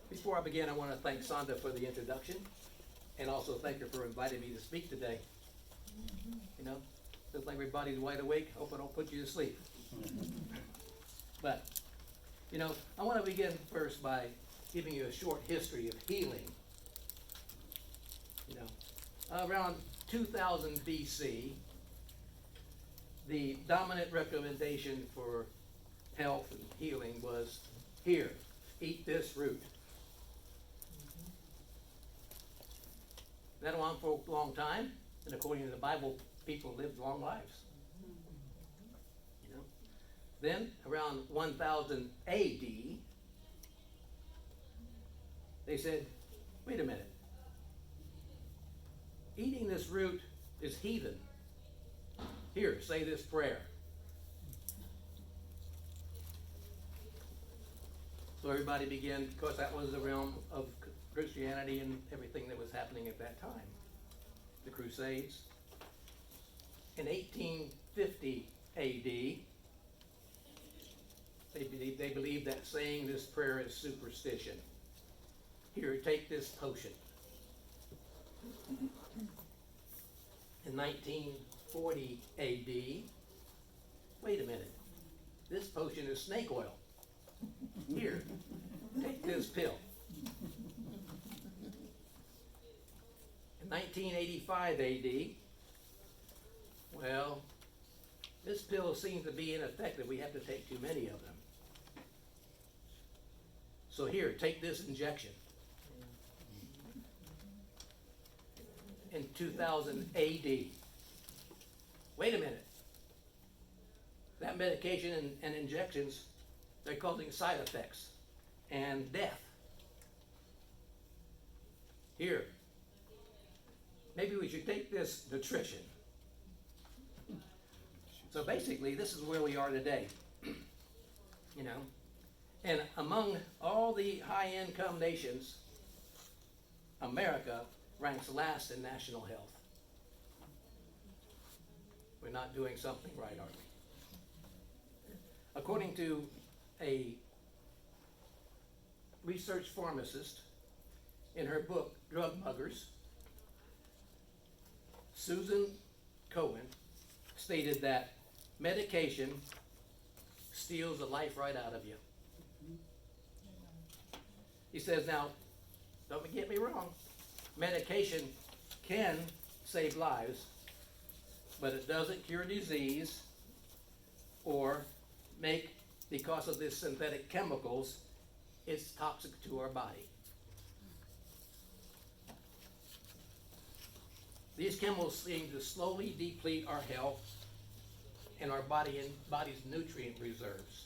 Before I begin, I want to thank Sonda for the introduction and also thank her for inviting me to speak today. You know, looks like everybody's wide awake. Hope I don't put you to sleep. But, you know, I want to begin first by giving you a short history of healing. You know, around 2000 BC, the dominant recommendation for health and healing was, here, eat this root. That went on for a long time, and according to the Bible, people lived long lives. You know, then around 1000 AD, they said, wait a minute, eating this root is heathen. Here, say this prayer. So everybody began, because that was the realm of Christianity and everything that was happening at that time. The Crusades. In 1850 AD, they believed that saying this prayer is superstition. Here, take this potion. In 1940 AD, wait a minute, this potion is snake oil. Here, take this pill. In 1985 AD, well, this pill seems to be ineffective. We have to take too many of them. So here, take this injection. In 2000 AD, wait a minute. That medication and injections, they're causing side effects and death. Here, maybe we should take this nutrition. So basically, this is where we are today. You know, and among all the high-income nations, America ranks last in national health. We're not doing something right, are we? According to a research pharmacist in her book, Drug Muggers, Susan Cohen stated that medication steals the life right out of you. He says, now, don't get me wrong, medication can save lives, but it doesn't cure disease or make, because of these synthetic chemicals, it's toxic to our body. These chemicals seem to slowly deplete our health and our body's nutrient reserves,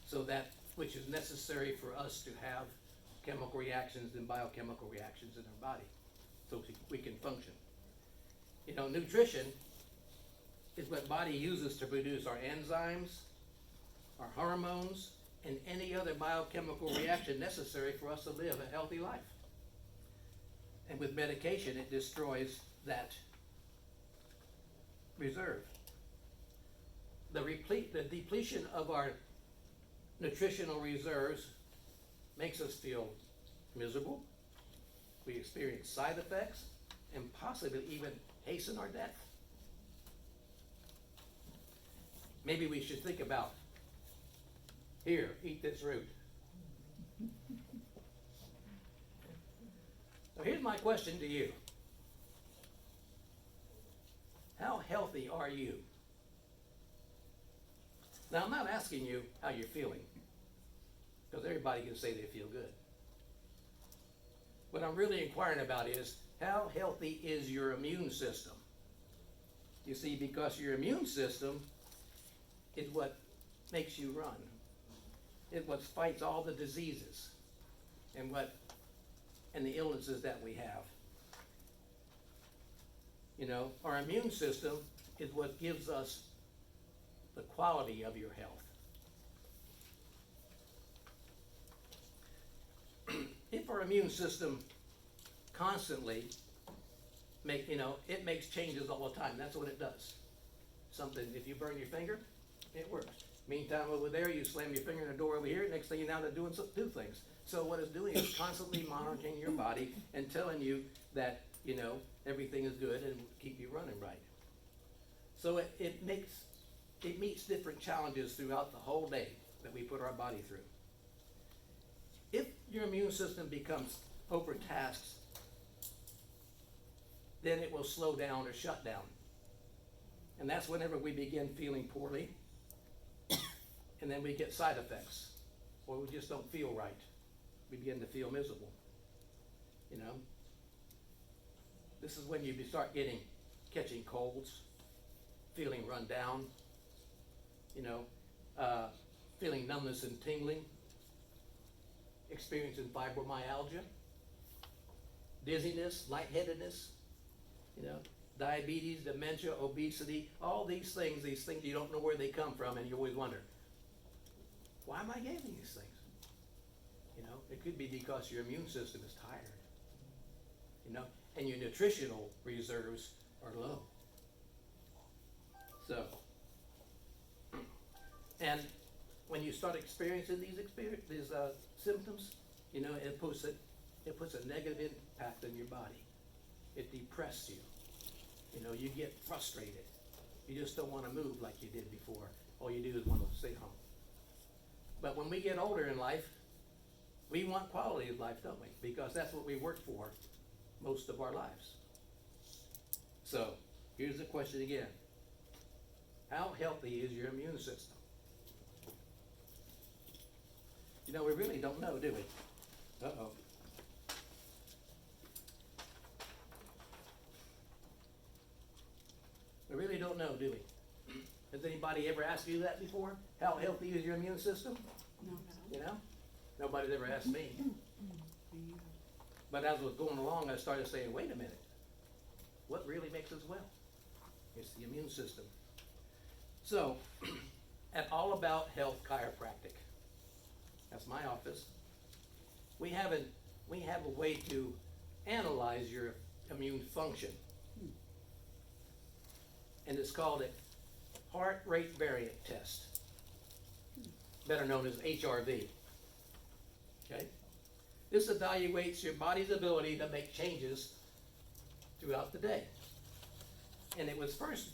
so that which is necessary for us to have chemical reactions and biochemical reactions in our body, so we can function. You know, nutrition is what body uses to produce our enzymes, our hormones, and any other biochemical reaction necessary for us to live a healthy life. And with medication, it destroys that reserve. The depletion of our nutritional reserves makes us feel miserable. We experience side effects and possibly even hasten our death. Maybe we should think about, here, eat this root. So here's my question to you. How healthy are you? Now, I'm not asking you how you're feeling, because everybody can say they feel good. What I'm really inquiring about is, how healthy is your immune system? You see, because your immune system is what makes you run. It's what fights all the diseases and the illnesses that we have. You know, our immune system is what gives us the quality of your health. If our immune system constantly it makes changes all the time. That's what it does. Something, if you burn your finger, it works. Meantime, over there, you slam your finger in the door over here. Next thing you know, they're doing two things. So what it's doing is constantly monitoring your body and telling you that, you know, everything is good and keep you running right. So it meets different challenges throughout the whole day that we put our body through. If your immune system becomes overtasked, then it will slow down or shut down. And that's whenever we begin feeling poorly, and then we get side effects, or we just don't feel right. We begin to feel miserable, you know. This is when you start catching colds, feeling run down, you know, feeling numbness and tingling, experiencing fibromyalgia, dizziness, lightheadedness, you know, diabetes, dementia, obesity, all these things you don't know where they come from, and you always wonder, why am I getting these things? You know, it could be because your immune system is tired, you know, and your nutritional reserves are low. So, and when you start experiencing these symptoms, you know, it puts a negative impact on your body. It depresses you. You know, you get frustrated. You just don't want to move like you did before. All you do is want to stay home. But when we get older in life, we want quality of life, don't we? Because that's what we work for most of our lives. So, here's the question again. How healthy is your immune system? You know, we really don't know, do we? Uh-oh. We really don't know, do we? Has anybody ever asked you that before? How healthy is your immune system? No. You know? Nobody's ever asked me. But as I was going along, I started saying, wait a minute. What really makes us well? It's the immune system. So, at All About Health Chiropractic, that's my office, we have a way to analyze your immune function. And it's called a heart rate variant test, better known as HRV. Okay? This evaluates your body's ability to make changes throughout the day. And it was first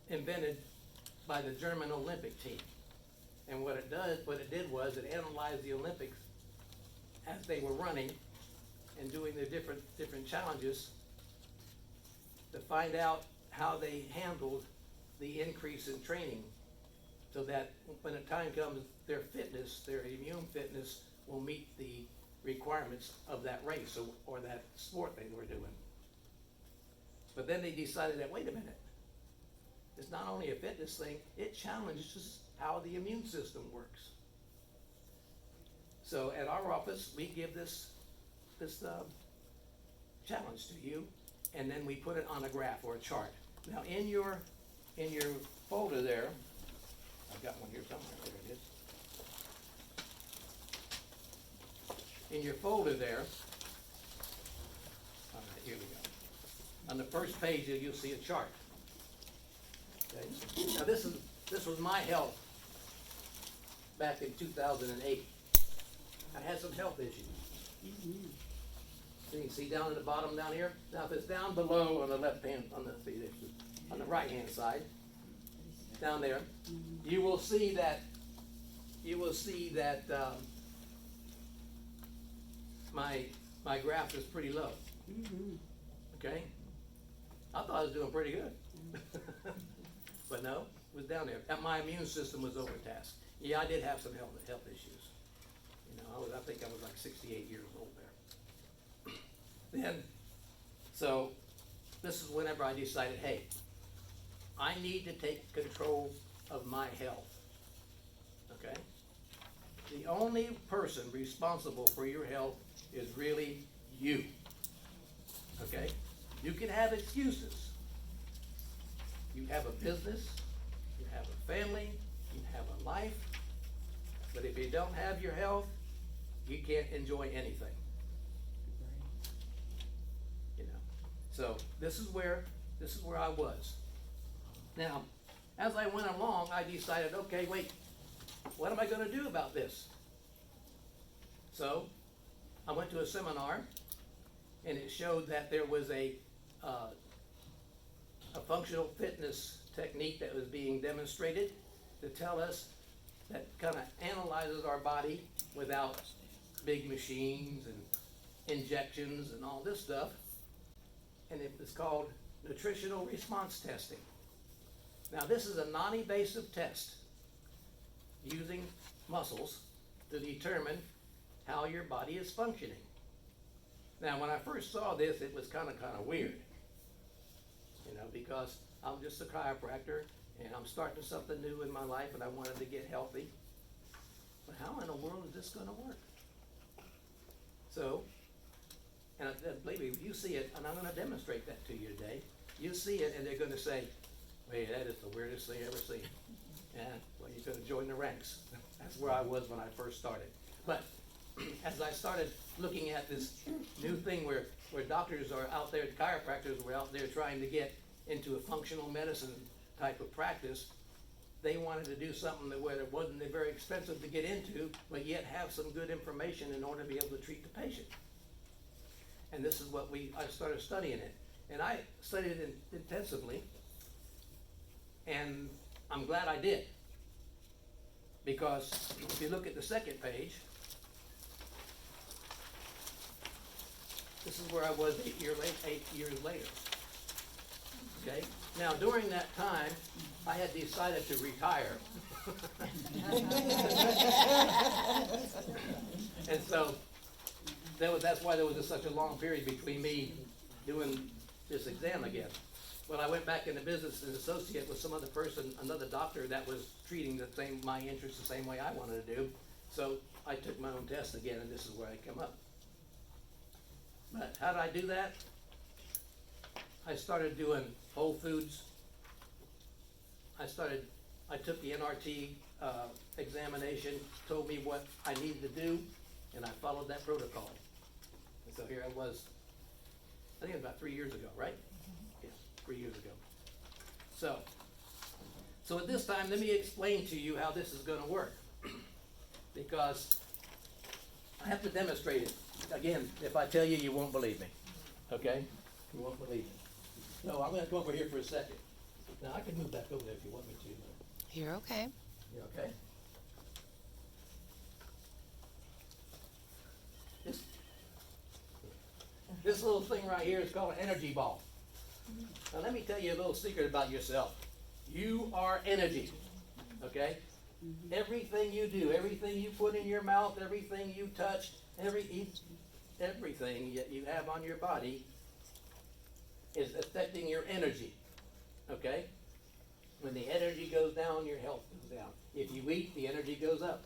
invented by the German Olympic team. And what it did was it analyzed the Olympics as they were running and doing their different challenges to find out how they handled the increase in training, so that when the time comes, their immune fitness will meet the requirements of that race or that sport they were doing. But then they decided that, wait a minute, it's not only a fitness thing, it challenges how the immune system works. So at our office, we give this challenge to you, and then we put it on a graph or a chart. Now in your folder there, I've got one here somewhere, there it is. In your folder there, all right, here we go. On the first page, you'll see a chart. Okay. Now this was my health back in 2008. I had some health issues. Mm-hmm. So you can see down at the bottom down here. Now if it's down below on the left hand, on the right hand side, down there, you will see that my graph is pretty low. Mm-hmm. Okay? I thought I was doing pretty good. But no, it was down there. My immune system was overtasked. Yeah, I did have some health issues. You know, I think I was like 68 years old there. Then, so this is whenever I decided, hey, I need to take control of my health. Okay? The only person responsible for your health is really you. Okay? You can have excuses. You have a business, you have a family, you have a life, but if you don't have your health, you can't enjoy anything. You know. So this is where I was. Now, as I went along, I decided, okay, wait, what am I going to do about this? So I went to a seminar, and it showed that there was a functional fitness technique that was being demonstrated to tell us that kind of analyzes our body without big machines and injections and all this stuff. And it was called Nutritional Response Testing. Now, this is a non-invasive test using muscles to determine how your body is functioning. Now, when I first saw this, it was kind of weird, because I'm just a chiropractor and I'm starting something new in my life and I wanted to get healthy. But how in the world is this going to work? So, and believe me, you see it, and I'm going to demonstrate that to you today. You see it, and they're going to say, "Wait, that is the weirdest thing I've ever seen." Yeah, well, you're going to join the ranks. That's where I was when I first started. But as I started looking at this new thing where doctors are out there, chiropractors were out there trying to get into a functional medicine type of practice, they wanted to do something that where it wasn't very expensive to get into, but yet have some good information in order to be able to treat the patient. And this is what I started studying it. And I studied it intensively, and I'm glad I did. Because if you look at the second page, this is where I was 8 years later. Okay? Now, during that time, I had decided to retire. And so, that's why there was such a long period between me doing this exam again. Well, I went back into business as an associate with some other person, another doctor that was treating my interests the same way I wanted to do. So I took my own test again, and this is where I come up. But how did I do that? I started doing whole foods. I took the NRT examination, told me what I needed to do, and I followed that protocol. And so here I was, I think it was about 3 years ago, right? Yeah, 3 years ago. So at this time, let me explain to you how this is going to work. Because I have to demonstrate it. Again, if I tell you, you won't believe me. Okay? You won't believe me. So I'm going to come over here for a second. Now, I can move back over there if you want me to. You're okay. You okay? This little thing right here is called an energy ball. Now let me tell you a little secret about yourself. You are energy. Okay? Everything you do, everything you put in your mouth, everything you touch, everything that you have on your body is affecting your energy. Okay? When the energy goes down, your health goes down. If you eat, the energy goes up.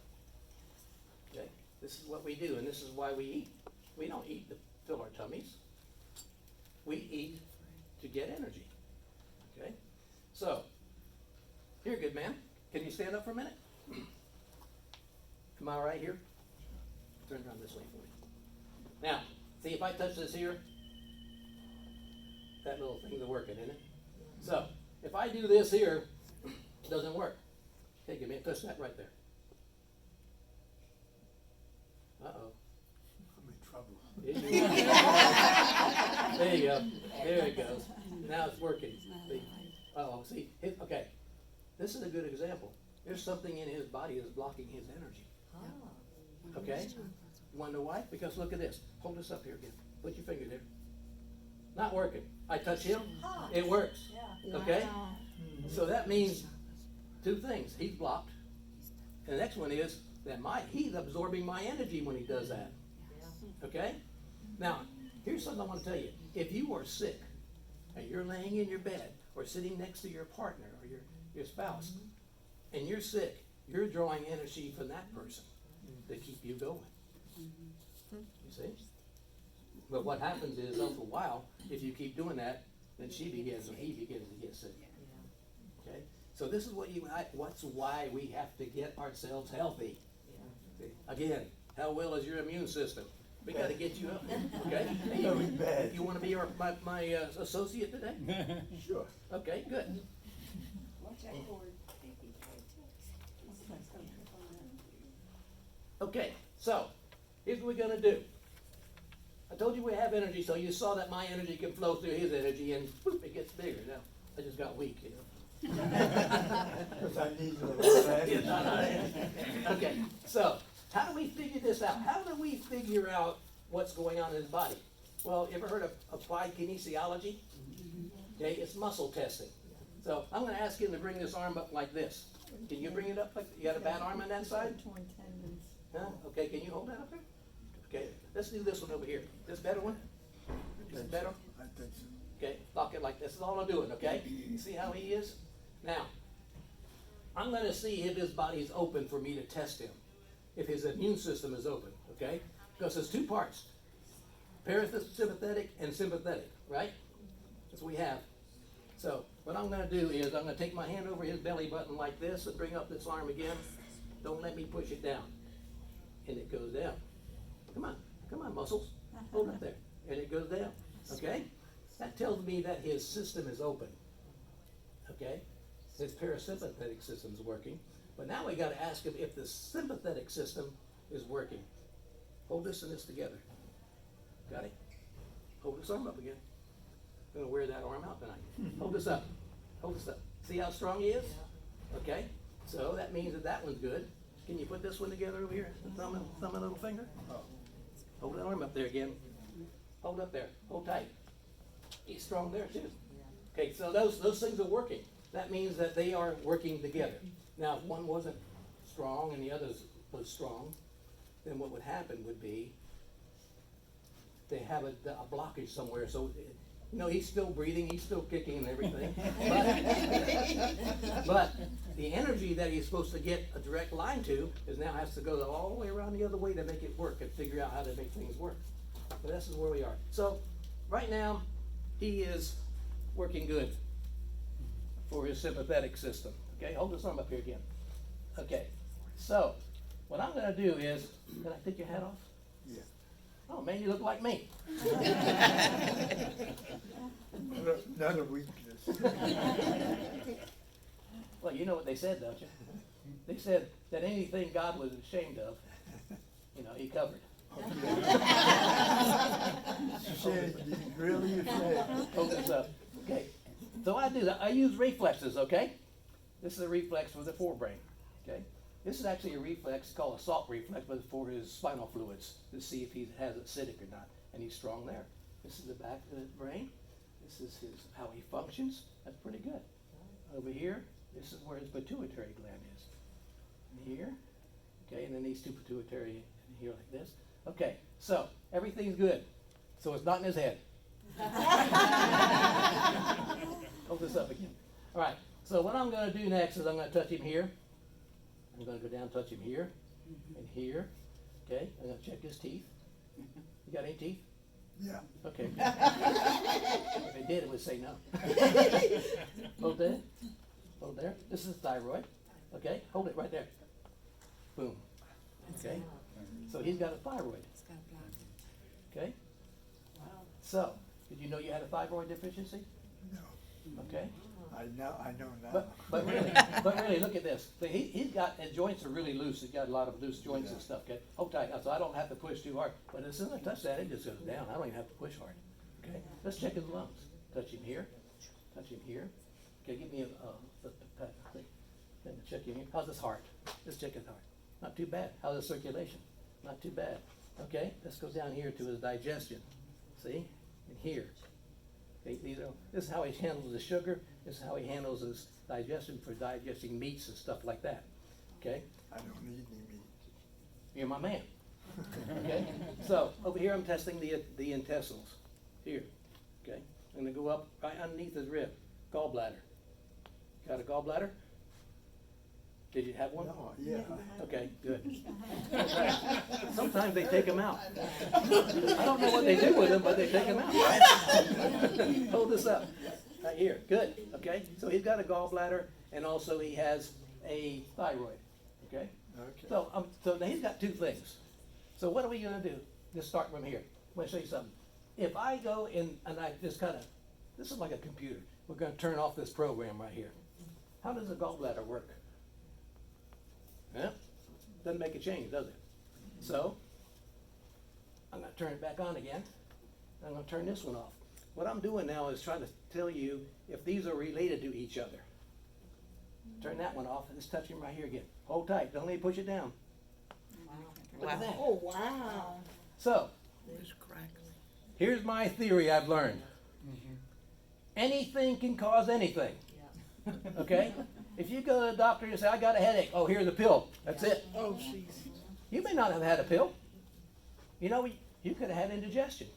Okay? This is what we do, and this is why we eat. We don't eat to fill our tummies. We eat to get energy. Okay? So, here, good man. Can you stand up for a minute? Am I right here? Turn around this way for me. Now, see if I touch this here, that little thing's working, isn't it? So, if I do this here, it doesn't work. Okay, give me a touch that right there. Uh-oh. I'm in trouble. There you go. There it goes. Now it's working. See? Uh-oh, see? Okay. This is a good example. There's something in his body that's blocking his energy. Okay? You want to know why? Because look at this. Hold this up here again. Put your finger there. Not working. I touch him. It works. Okay? So that means two things. He's blocked. And the next one is that he's absorbing my energy when he does that. Okay? Now, here's something I want to tell you. If you are sick and you're laying in your bed or sitting next to your partner or your spouse and you're sick, you're drawing energy from that person to keep you going. You see? But what happens is after a while, if you keep doing that, then he begins to get sick. Okay? So this is what's why we have to get ourselves healthy. Again, how well is your immune system? We got to get you up. Okay? Hey, Very bad. you want to be my associate today? Sure. Okay, good. Watch that cord. Okay, so Here's what we're gonna do. I told you we have energy, so you saw that my energy can flow through his energy, and whoop, it gets bigger. Now, I just got weak, you know. Because I need a lot of energy. Okay, so how do we figure this out? How do we figure out what's going on in his body? Well, you ever heard of applied kinesiology? Okay, it's muscle testing. So I'm going to ask him to bring this arm up like this. Can you bring it up like you got a bad arm on that side? Torn tendons. Huh? Okay, can you hold that up there? Okay, let's do this one over here. This better one? Is it better? I think so. Okay, lock it like this. This is all I'm doing, okay? You see how he is? Now, I'm going to see if his body is open for me to test him. If his immune system is open, okay? Because there's two parts. Parasympathetic and sympathetic, right? That's what we have. So, what I'm going to do is I'm going to take my hand over his belly button like this and bring up this arm again. Don't let me push it down. And it goes down. Come on, muscles. Hold it there. And it goes down, okay? That tells me that his system is open, okay? His parasympathetic system is working. But now we got to ask him if the sympathetic system is working. Hold this and this together. Got it? Hold this arm up again. I'm going to wear that arm out tonight. Hold this up. Hold this up. See how strong he is? Okay? So that means that that one's good. Can you put this one together over here? Thumb and little finger? Hold that arm up there again. Hold up there. Hold tight. He's strong there too. Okay, so those things are working. That means that they are working together. Now, if one wasn't strong and the other was strong, then what would happen would be they have a blockage somewhere. So, you know, he's still breathing, he's still kicking and everything. But the energy that he's supposed to get a direct line to is now has to go all the way around the other way to make it work and figure out how to make things work. But this is where we are. So, right now, he is working good for his sympathetic system. Okay, hold this arm up here again. Okay, so what I'm going to do is, can I take your hat off? Yeah. Oh man, you look like me. Not a weakness. Well, you know what they said, don't you? They said that anything God was ashamed of, you know, he covered. Really ashamed. Hold this up. Okay, so I do that. I use reflexes, okay? This is a reflex for the forebrain, okay? This is actually a reflex called a salt reflex, but it's for his spinal fluids to see if he has acidic or not, and he's strong there. This is the back of the brain. This is how he functions. That's pretty good. Over here, this is where his pituitary gland is. And here, okay, and then these two pituitary in here like this. Okay, so everything's good. So it's not in his head. Hold this up again. All right, so what I'm going to do next is I'm going to touch him here. I'm going to go down and touch him here and here. Okay, I'm going to check his teeth. You got any teeth? Yeah. Okay. If it did, it would say no. Hold there. Hold there. This is thyroid. Okay, hold it right there. Boom. Okay. So he's got a thyroid. Okay. So, did you know you had a thyroid deficiency? No. Okay. I know now. But really, look at this. So he's got, his joints are really loose. He's got a lot of loose joints and stuff, okay? Hold tight, so I don't have to push too hard. But as soon as I touch that, it just goes down. I don't even have to push hard, okay? Let's check his lungs. Touch him here. Touch him here. Okay, give me a check him here. How's his heart? Let's check his heart. Not too bad. How's his circulation? Not too bad. Okay, let's go down here to his digestion. See? And here. Okay, this is how he handles the sugar. This is how he handles his digestion for digesting meats and stuff like that. Okay? I don't need any meat. You're my man. Okay? So, over here I'm testing the intestines. Here. Okay? I'm going to go up right underneath his rib. Gallbladder. Got a gallbladder? Did you have one? No, yeah. Okay, good. Sometimes they take them out. I don't know what they do with them, but they take them out. Hold this up. Right here. Good. Okay? So he's got a gallbladder, and also he has a thyroid. Okay? Okay. So now he's got two things. So what are we going to do? Just start from here. I'm going to show you something. If I go in and I just kind of, this is like a computer. We're going to turn off this program right here. How does the gallbladder work? Yeah? Doesn't make a change, does it? So, I'm gonna turn it back on again. I'm gonna turn this one off. What I'm doing now is trying to tell you if these are related to each other. Turn that one off, and just touch him right here again. Hold tight, don't let me push it down. Look at that. Oh, wow. So, here's my theory I've learned. Anything can cause anything. Okay? If you go to the doctor and say, I got a headache, oh, here's a pill. That's it. Oh, jeez. You may not have had a pill. You know, you could have had indigestion.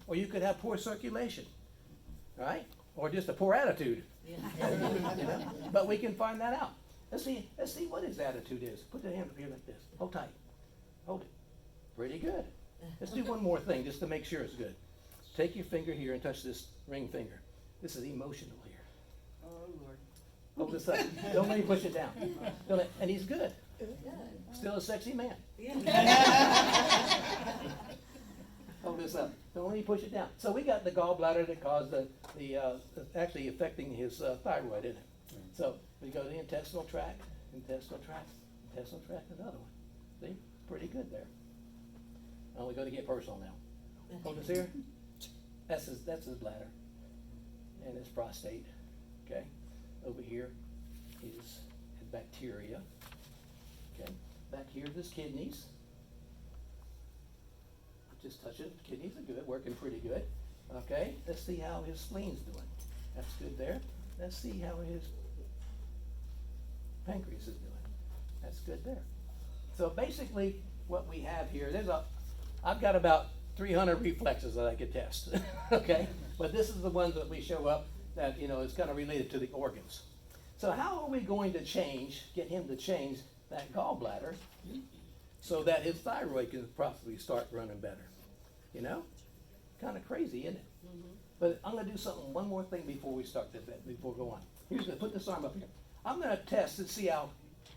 Or you could have poor circulation. Right? Or just a poor attitude. You know? But we can find that out. Let's see what his attitude is. Put the hand up here like this. Hold tight. Hold it. Pretty good. Let's do one more thing just to make sure it's good. Take your finger here and touch this ring finger. This is emotional here. Oh, Lord. Hold this up. Don't let me push it down. And he's good. Still a sexy man. Hold this up. Don't let me push it down. So we got the gallbladder that caused the actually affecting his thyroid, isn't it? So we go to the intestinal tract, another one. See? Pretty good there. Now we go to get personal now. Hold this here. That's his bladder. And his prostate. Okay. Over here is his bacteria. Okay. Back here is his kidneys. Just touch it. Kidneys are good, working pretty good. Okay. Let's see how his spleen's doing. That's good there. Let's see how his pancreas is doing. That's good there. So basically what we have here, I've got about 300 reflexes that I could test. Okay. But this is the ones that we show up that, is kind of related to the organs. So how are we going to get him to change that gallbladder so that his thyroid can possibly start running better? Kind of crazy, isn't it? But I'm going to do one more thing before we start before we go on. Here's going to put this arm up here. I'm going to test and see how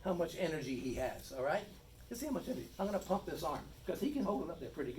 much energy he has, all right? Let's see how much energy. I'm going to pump this arm because he can hold it up there pretty good.